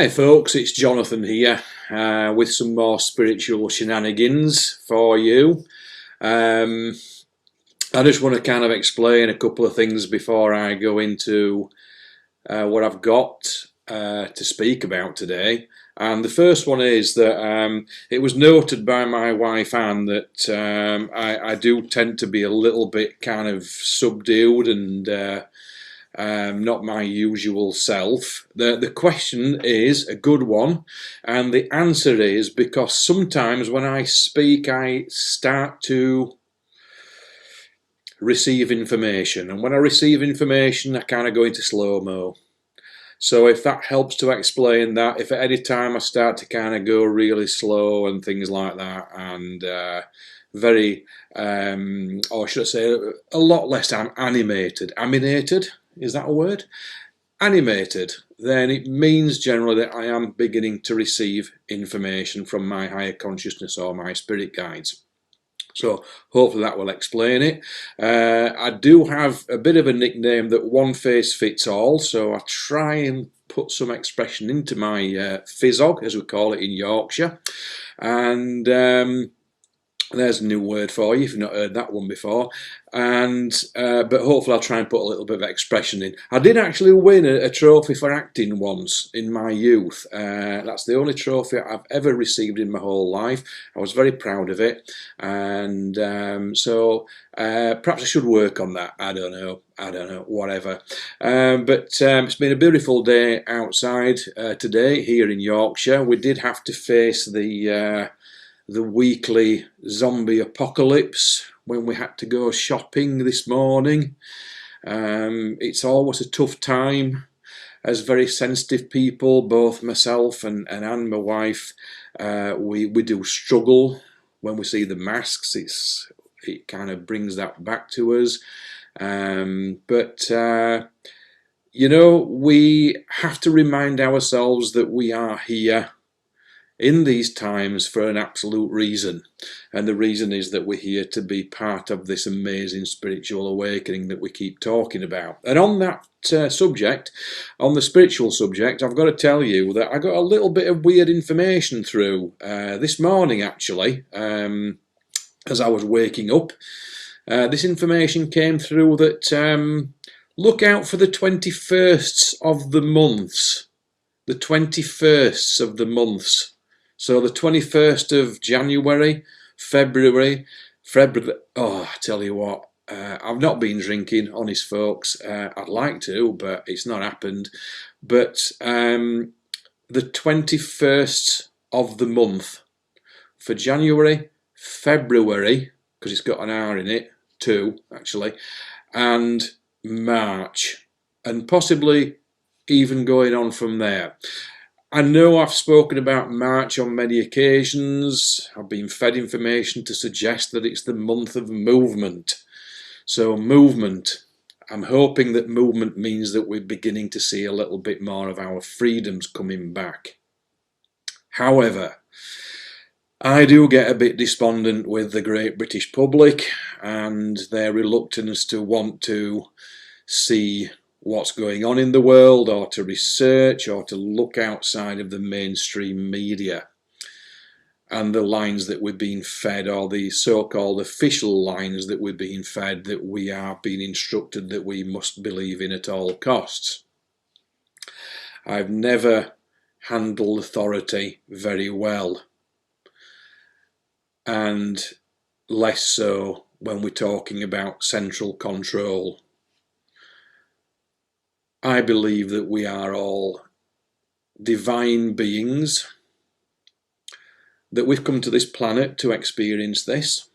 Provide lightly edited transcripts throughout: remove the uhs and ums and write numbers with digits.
Hey folks, it's Jonathan here with some more spiritual shenanigans for you. I just want to kind of explain a couple of things before I go into what I've got to speak about today. And the first one is that it was noted by my wife Anne that I do tend to be a little bit kind of subdued and not my usual self. The question is a good one, and the answer is because sometimes when I speak, I start to receive information, and when I receive information, I kind of go into slow-mo. So if that helps to explain that, if at any time I start to kind of go really slow and things like that, and very, or should I say, a lot less animated. Animated? Is that a word? Animated. Then it means generally that I am beginning to receive information from my higher consciousness or my spirit guides. So hopefully that will explain it. I do have a bit of a nickname that one face fits all, so I try and put some expression into my physog, as we call it in Yorkshire. And there's a new word for you if you've not heard that one before. And but hopefully I'll try and put a little bit of expression in. I did actually win a trophy for acting once in my youth. That's the only trophy I've ever received in my whole life. I was very proud of it, and so perhaps I should work on that. I don't know, whatever. But it's been a beautiful day outside today here in Yorkshire. We did have to face the weekly zombie apocalypse when we had to go shopping this morning. It's always a tough time. As very sensitive people, both myself and Anne, my wife, we do struggle when we see the masks. It kind of brings that back to us. But you know, we have to remind ourselves that we are here in these times for an absolute reason, and the reason is that we're here to be part of this amazing spiritual awakening that we keep talking about. And on that subject, on the spiritual subject, I've got to tell you that I got a little bit of weird information through this morning actually, as I was waking up. This information came through that look out for the 21st of the months. The 21st of the months. So the 21st of January, February, oh, I tell you what, I've not been drinking, honest folks. I'd like to, but it's not happened. But the 21st of the month for January, February, because it's got an R in it, too, actually, and March, and possibly even going on from there. I know I've spoken about March on many occasions. I've been fed information to suggest that it's the month of movement. So movement, I'm hoping that movement means that we're beginning to see a little bit more of our freedoms coming back. However, I do get a bit despondent with the great British public and their reluctance to want to see what's going on in the world, or to research, or to look outside of the mainstream media and the lines that we're being fed, or the so-called official lines that we're being fed, that we are being instructed that we must believe in at all costs. I've never handled authority very well, and less so when we're talking about central control. I believe that we are all divine beings, that we've come to this planet to experience this.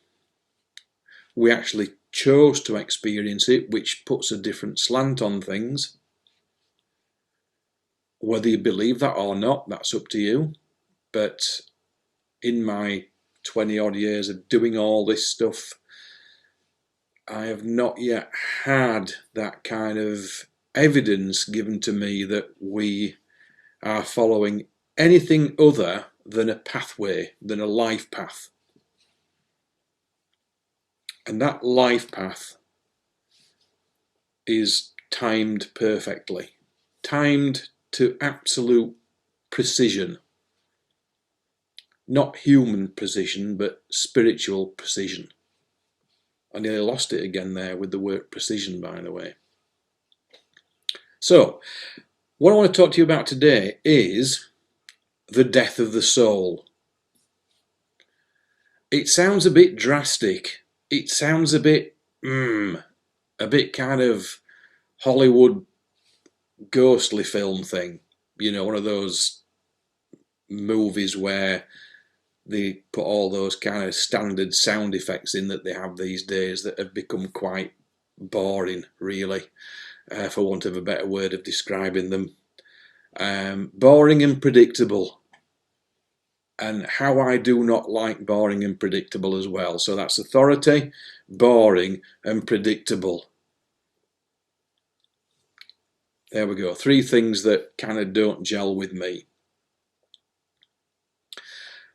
We actually chose to experience it, which puts a different slant on things. Whether you believe that or not, that's up to you. But in my 20 odd years of doing all this stuff, I have not yet had that kind of evidence given to me that we are following anything other than a pathway, than a life path. And that life path is timed perfectly, timed to absolute precision. Not human precision, but spiritual precision. I nearly lost it again there with the word precision, by the way. So, what I want to talk to you about today is the death of the soul. It sounds a bit drastic. It sounds a bit kind of Hollywood ghostly film thing. You know, one of those movies where they put all those kind of standard sound effects in that they have these days that have become quite boring, really, for want of a better word of describing them. Boring and predictable. And how I do not like boring and predictable as well. So that's authority, boring and predictable. There we go. 3 things that kind of don't gel with me.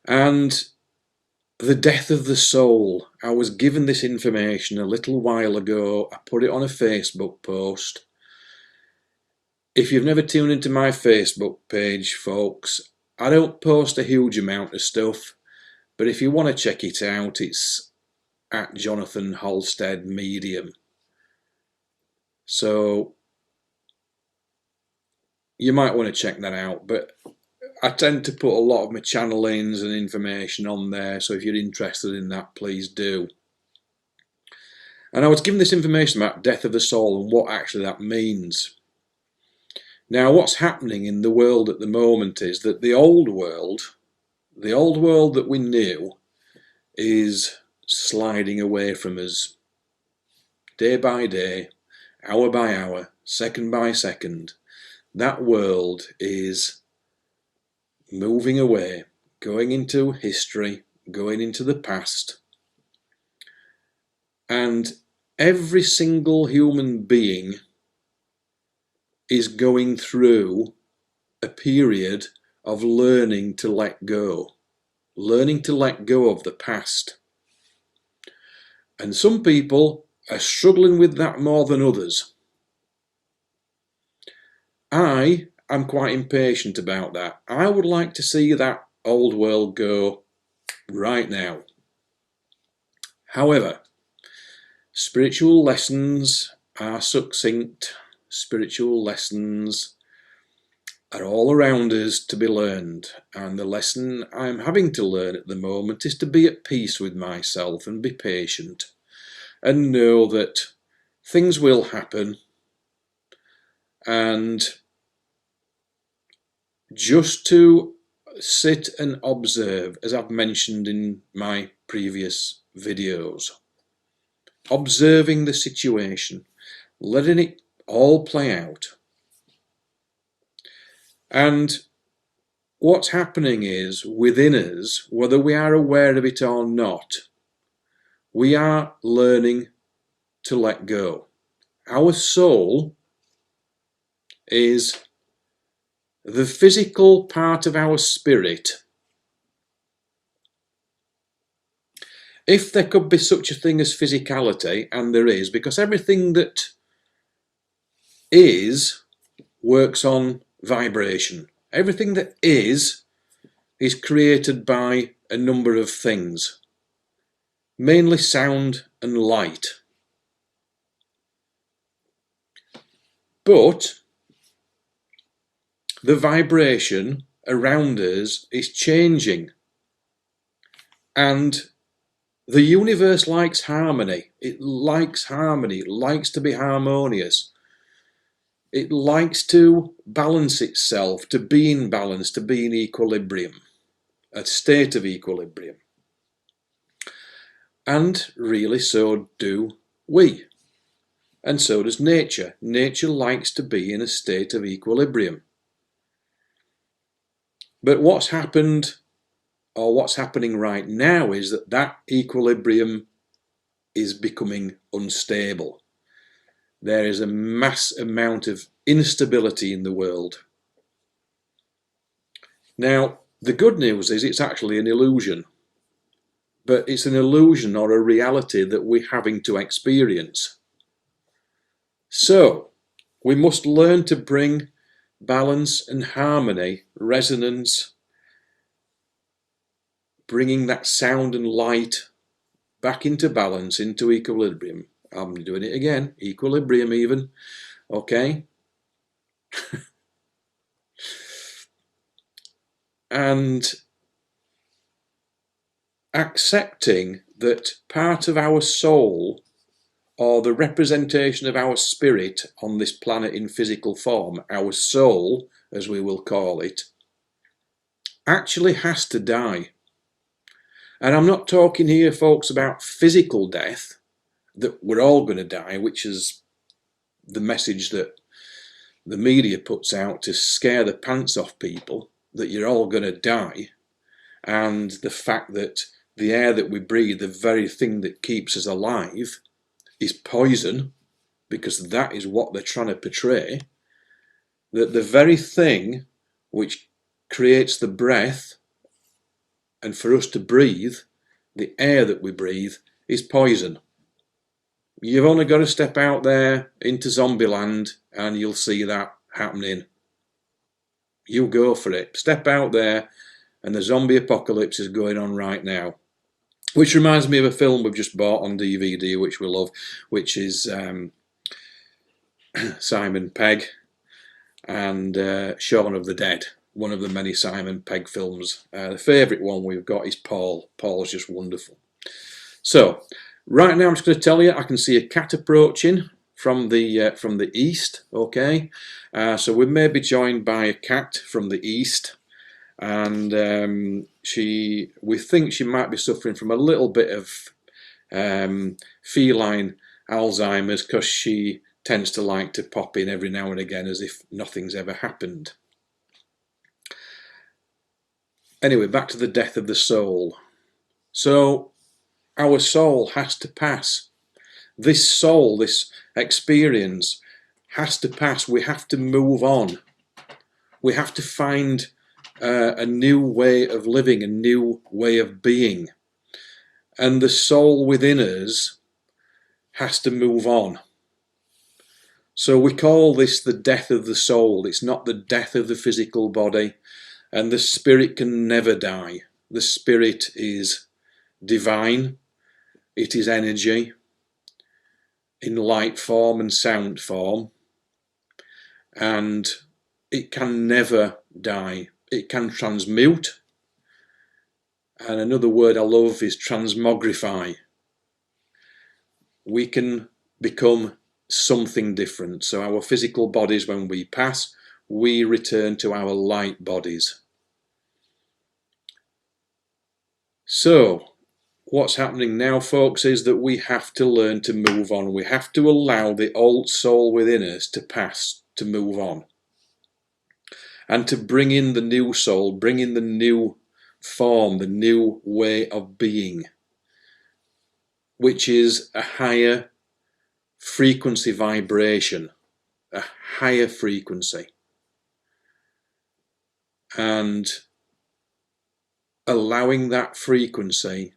And the death of the soul. I was given this information a little while ago. I put it on a Facebook post. If you've never tuned into my Facebook page, folks, I don't post a huge amount of stuff, but if you want to check it out, it's at Jonathan Halstead Medium. So you might want to check that out, but I tend to put a lot of my channelings and information on there, so if you're interested in that, please do. And I was given this information about death of the soul and what actually that means. Now, what's happening in the world at the moment is that the old world that we knew, is sliding away from us. Day by day, hour by hour, second by second, that world is moving away, going into history, going into the past. And every single human being is going through a period of learning to let go of the past. And some people are struggling with that more than others. I am quite impatient about that. I would like to see that old world go right now. However, spiritual lessons are succinct. Spiritual lessons are all around us to be learned, and the lesson I'm having to learn at the moment is to be at peace with myself and be patient and know that things will happen, and just to sit and observe, as I've mentioned in my previous videos, observing the situation, letting it all play out. And what's happening is, within us, whether we are aware of it or not, we are learning to let go. Our soul is the physical part of our spirit. If there could be such a thing as physicality, and there is, because everything that is works on vibration. Everything that is created by a number of things, mainly sound and light. But the vibration around us is changing, and the universe likes harmony. It likes harmony. It likes to be harmonious. It likes to balance itself, to be in balance, to be in equilibrium, a state of equilibrium. And really, so do we. And so does nature. Nature likes to be in a state of equilibrium. But what's happened, or what's happening right now, is that that equilibrium is becoming unstable. There is a mass amount of instability in the world. Now, the good news is it's actually an illusion. But it's an illusion or a reality that we're having to experience. So, we must learn to bring balance and harmony, resonance, bringing that sound and light back into balance, into equilibrium. I'm doing it again, equilibrium even, okay? And accepting that part of our soul, or the representation of our spirit on this planet in physical form, our soul, as we will call it, actually has to die. And I'm not talking here, folks, about physical death, that we're all going to die, which is the message that the media puts out to scare the pants off people, that you're all going to die, and the fact that the air that we breathe, the very thing that keeps us alive, is poison, because that is what they're trying to portray, that the very thing which creates the breath and for us to breathe, the air that we breathe, is poison. You've only got to step out there into zombie land and you'll see that happening. You go for it. Step out there and the zombie apocalypse is going on right now. Which reminds me of a film we've just bought on DVD, which we love, which is Simon Pegg and Shaun of the Dead. One of the many Simon Pegg films. The favourite one we've got is Paul. Paul's just wonderful. So, right now I'm just going to tell you, I can see a cat approaching from the east, okay? So we may be joined by a cat from the east, and we think she might be suffering from a little bit of feline Alzheimer's, because she tends to like to pop in every now and again as if nothing's ever happened. Anyway, back to the death of the soul. So our soul has to pass. This soul, this experience has to pass. We have to move on. We have to find a new way of living, a new way of being. And the soul within us has to move on. So we call this the death of the soul. It's not the death of the physical body. And the spirit can never die. The spirit is divine. It is energy in light form and sound form. And it can never die. It can transmute. And another word I love is transmogrify. We can become something different. So our physical bodies, when we pass, we return to our light bodies. So, what's happening now, folks, is that we have to learn to move on. We have to allow the old soul within us to pass, to move on. And to bring in the new soul, bring in the new form, the new way of being, which is a higher frequency vibration, a higher frequency. And allowing that frequency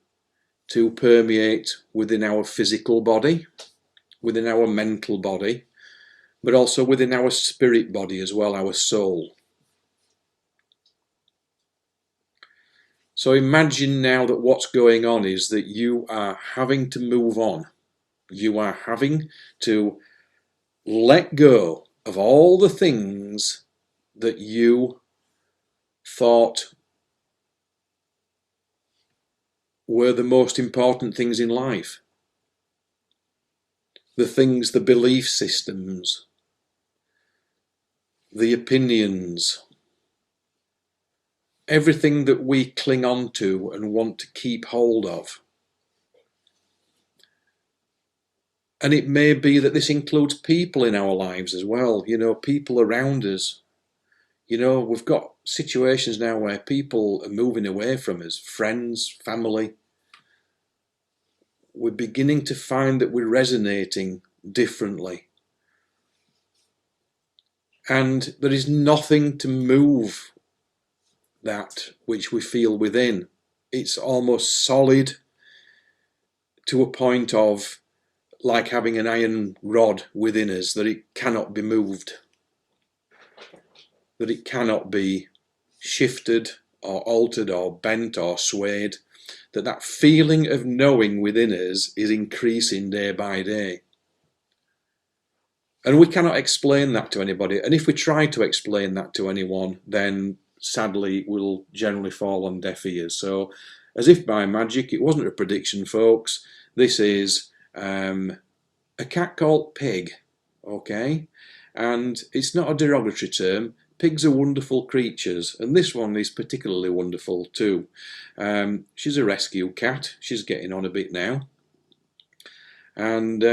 to permeate within our physical body, within our mental body, but also within our spirit body as well, our soul. So imagine now that what's going on is that you are having to move on. You are having to let go of all the things that you thought were the most important things in life. The things, the belief systems, the opinions, everything that we cling on to and want to keep hold of. And it may be that this includes people in our lives as well, you know, people around us. You know, we've got situations now where people are moving away from us, friends, family. We're beginning to find that we're resonating differently. And there is nothing to move that which we feel within. It's almost solid to a point of like having an iron rod within us, that it cannot be moved. that it cannot be shifted or altered or bent or swayed, that feeling of knowing within us is increasing day by day. And we cannot explain that to anybody. And if we try to explain that to anyone, then sadly we'll generally fall on deaf ears. So, as if by magic, it wasn't a prediction, folks. This is a cat called Pig, okay? And it's not a derogatory term. Pigs are wonderful creatures, and this one is particularly wonderful too. She's a rescue cat. She's getting on a bit now. And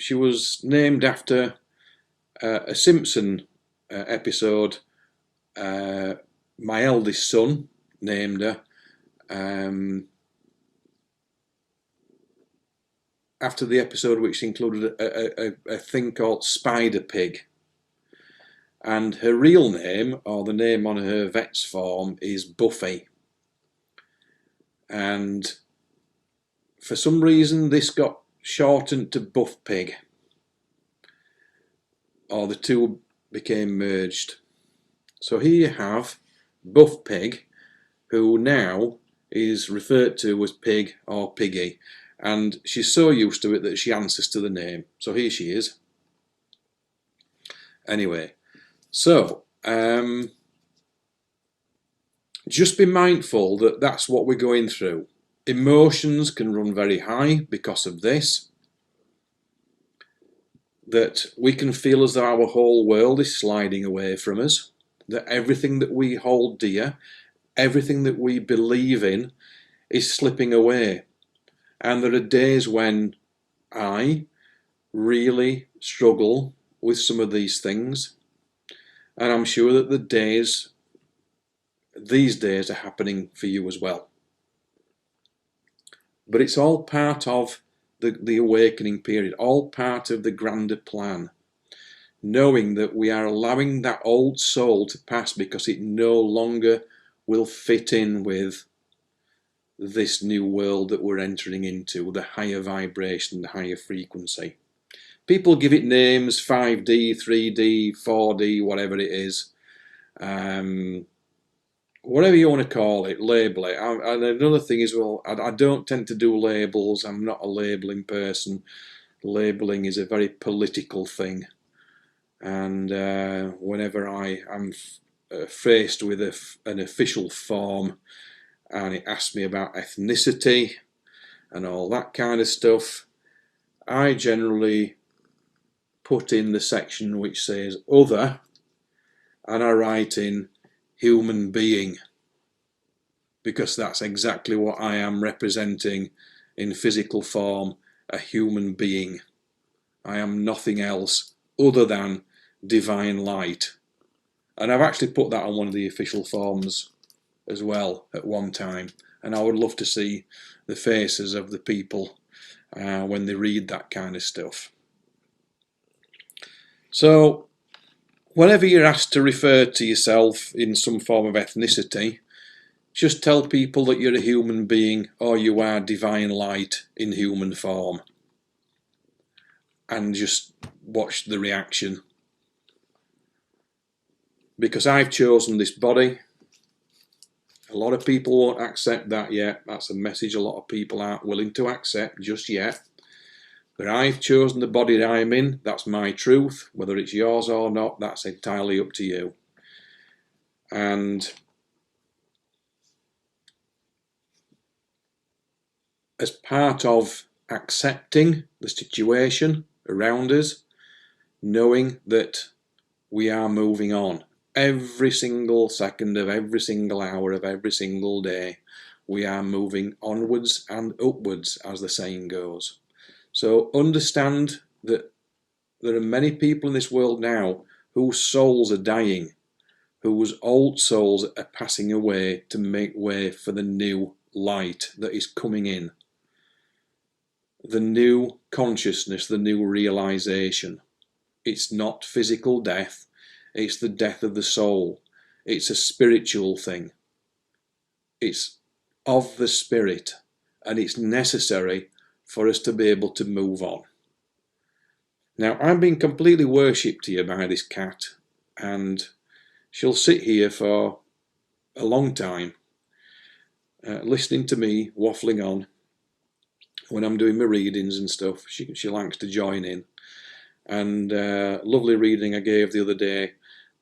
she was named after a Simpson episode. My eldest son named her after the episode which included a thing called Spider Pig. And her real name, or the name on her vet's form, is Buffy. And for some reason this got shortened to Buff Pig, or the two became merged. So here you have Buff Pig, who now is referred to as Pig or Piggy, and she's so used to it that she answers to the name. So here she is. Anyway, so just be mindful that that's what we're going through. Emotions can run very high because of this. That we can feel as though our whole world is sliding away from us. That everything that we hold dear, everything that we believe in, is slipping away. And there are days when I really struggle with some of these things. And I'm sure that these days are happening for you as well. But it's all part of the awakening period, all part of the grander plan. Knowing that we are allowing that old soul to pass because it no longer will fit in with this new world that we're entering into, the higher vibration, the higher frequency. People give it names, 5D, 3D, 4D, whatever it is. Whatever you want to call it, label it. And another thing is, well, I don't tend to do labels. I'm not a labeling person. Labeling is a very political thing. And whenever I am faced with an official form and it asks me about ethnicity and all that kind of stuff, I generally put in the section which says other, and I write in human being, because that's exactly what I am representing in physical form, a human being. I am nothing else other than divine light. And I've actually put that on one of the official forms as well at one time, and I would love to see the faces of the people when they read that kind of stuff. So whenever you're asked to refer to yourself in some form of ethnicity, just tell people that you're a human being or you are divine light in human form, and just watch the reaction. Because I've chosen this body. A lot of people won't accept that yet. That's a message a lot of people aren't willing to accept just yet. But I've chosen the body that I'm in. That's my truth. Whether it's yours or not, that's entirely up to you. And as part of accepting the situation around us, knowing that we are moving on. Every single second of every single hour of every single day, we are moving onwards and upwards, as the saying goes. So understand that there are many people in this world now whose souls are dying, whose old souls are passing away to make way for the new light that is coming in. The new consciousness, the new realization. It's not physical death, it's the death of the soul. It's a spiritual thing. It's of the spirit, and it's necessary for us to be able to move on. Now, I'm being completely worshipped here by this cat, and she'll sit here for a long time, listening to me waffling on when I'm doing my readings and stuff. She likes to join in. And lovely reading I gave the other day.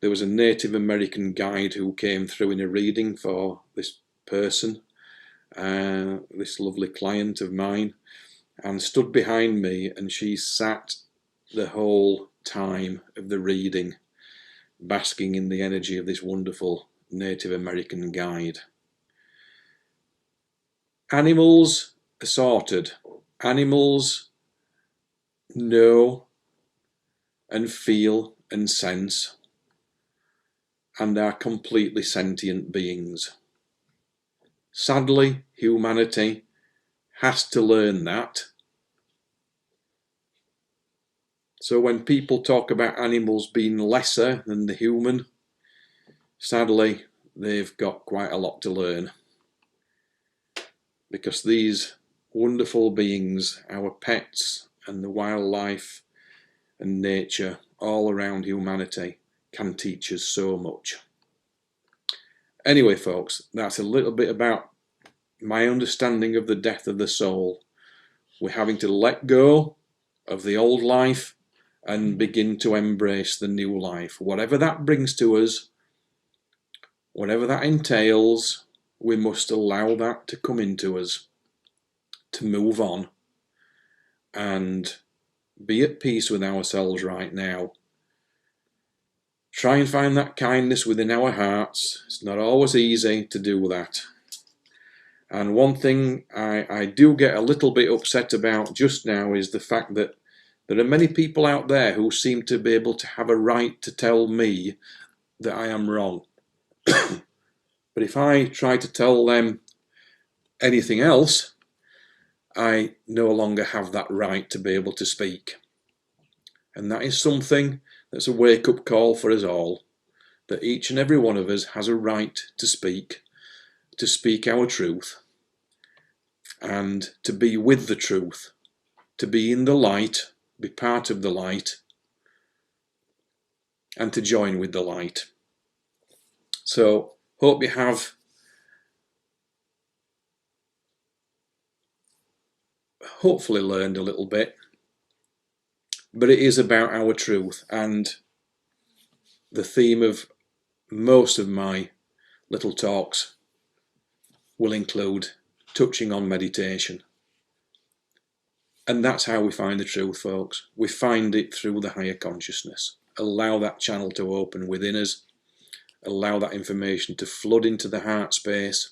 There was a Native American guide who came through in a reading for this person, this lovely client of mine, and stood behind me, and she sat the whole time of the reading basking in the energy of this wonderful Native American guide. Animals are sorted. Animals know and feel and sense and are completely sentient beings. Sadly, humanity has to learn that. So when people talk about animals being lesser than the human, sadly, they've got quite a lot to learn. Because these wonderful beings, our pets and the wildlife and nature all around humanity, can teach us so much. Anyway, folks, that's a little bit about my understanding of the death of the soul. We're having to let go of the old life and begin to embrace the new life. Whatever that brings to us, whatever that entails, we must allow that to come into us, to move on and be at peace with ourselves right now. Try and find that kindness within our hearts. It's not always easy to do that. And one thing I do get a little bit upset about just now is the fact that there are many people out there who seem to be able to have a right to tell me that I am wrong. But if I try to tell them anything else, I no longer have that right to be able to speak. And that is something that's a wake-up call for us all, that each and every one of us has a right to speak our truth, and to be with the truth, to be in the light, be part of the light, and to join with the light. So, hope you have hopefully learned a little bit, but it is about our truth, and the theme of most of my little talks will include touching on meditation. And that's how we find the truth, folks. We find it through the higher consciousness. Allow that channel to open within us. Allow that information to flood into the heart space.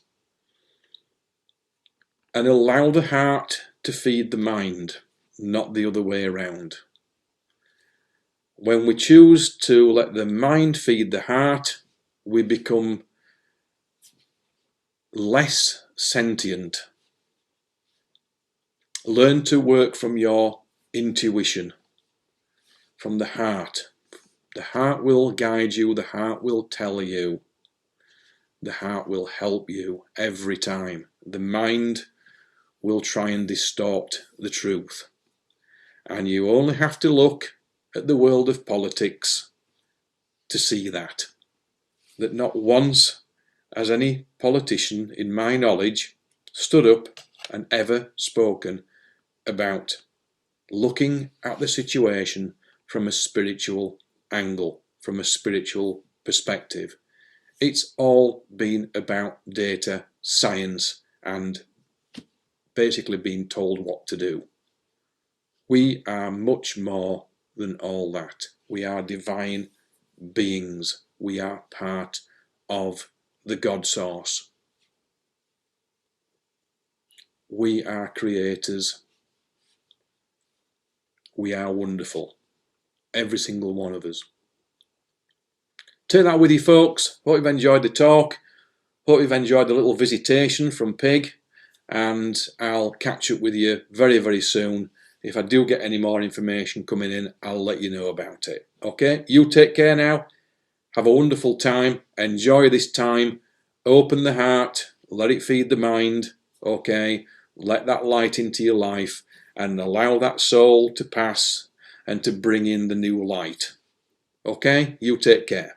And allow the heart to feed the mind, not the other way around. When we choose to let the mind feed the heart, we become less sentient. Learn to work from your intuition, from the heart. The heart will guide you, the heart will tell you, the heart will help you every time. The mind will try and distort the truth. And you only have to look at the world of politics to see that not once has any politician in my knowledge stood up and ever spoken about looking at the situation from a spiritual angle, from a spiritual perspective. It's all been about data, science, and basically being told what to do. We are much more than all that. We are divine beings. We are part of the God source. We are creators. We are wonderful. Every single one of us. Take that with you, folks. Hope you've enjoyed the talk. Hope you've enjoyed the little visitation from Pig. And I'll catch up with you very, very soon. If I do get any more information coming in, I'll let you know about it. Okay? You take care now. Have a wonderful time. Enjoy this time. Open the heart. Let it feed the mind. Okay? Let that light into your life and allow that soul to pass and to bring in the new light. Okay? You take care.